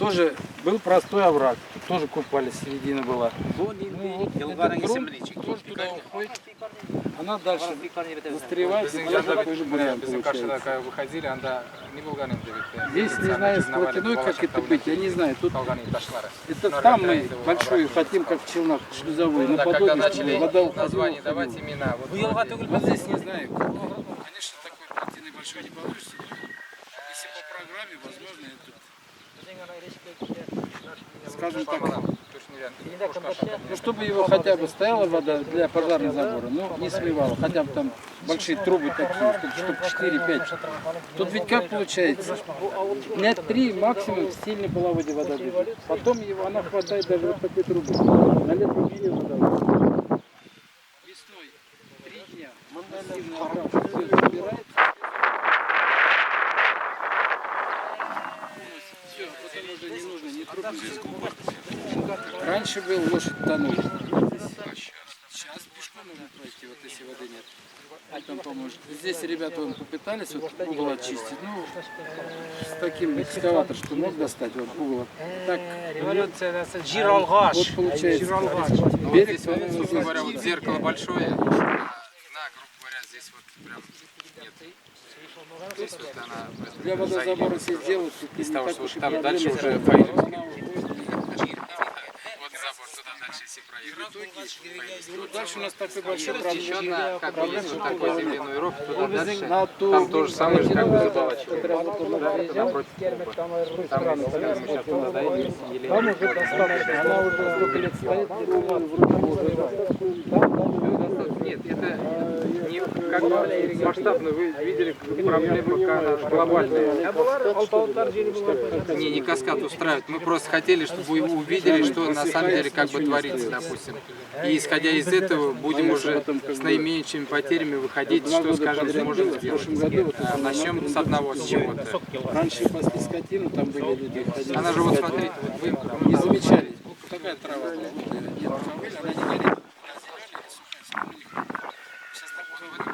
тоже был простой овраг. Тут тоже купались, середина была. Ну, вот этот грунт тоже туда уходит. Она дальше застревает, и тоже такой же бурян получается. Выходили, анда не булганин. Здесь, не знаю, с плотиной, как это быть, я не знаю. Тут это там мы большую хотим, как в Челнах, шлюзовую. Да, когда начали вода уходила, название давать имена. Вот здесь не знаю. Конечно, такой плотины большой не получится. Если по программе, возможно, это, скажем так, ну, чтобы его хотя бы стояла вода для пожарного забора, ну, не смывала, хотя бы там большие трубы такие, штук 4-5. Тут ведь как получается? Дня 3 максимум в стильной половоде вода бежит. Потом его, она хватает даже вот такой трубы. На лет вообще вода. Весной 3 дня массивный овраг все забирается. Все, потом уже не нужно, не трубы. Раньше был, лошадь тонула. Сейчас пешком можно пройти, вот если воды нет. Там поможет. Здесь ребята попытались вот угол очистить. Ну, с таким экскаватор, что мог достать, вот угол. Так, вот получается. Вот здесь, вот, собственно говоря, вот зеркало большое. На, грубо говоря, здесь вот прям нет. Здесь вот она... Для водозабора все сделают. Из того, что там дальше уже фаеринг. Дальше у нас такой большой Еще проблем. одна, как бы, есть вот такой земляной ров, туда дальше, там то же самое, как бы заболачивает. Да, это напротив клуба. Там, мы сейчас туда доедем, Там уже достаточно, она уже столько лет стоит, нет, это не как бы масштабно, вы видели проблему, какая она глобальная. Не каскад устраивает, мы просто хотели, чтобы вы увидели, что на самом деле как бы творится, допустим. И исходя из этого будем уже с наименьшими потерями выходить, что, скажем, сможем сделать. Начнем с одного, с чего-то. Раньше пасли скотину, там были люди. Она же, вот смотрите, вы не замечали. Какая трава была? Нет, травы, она не горит. Сейчас такого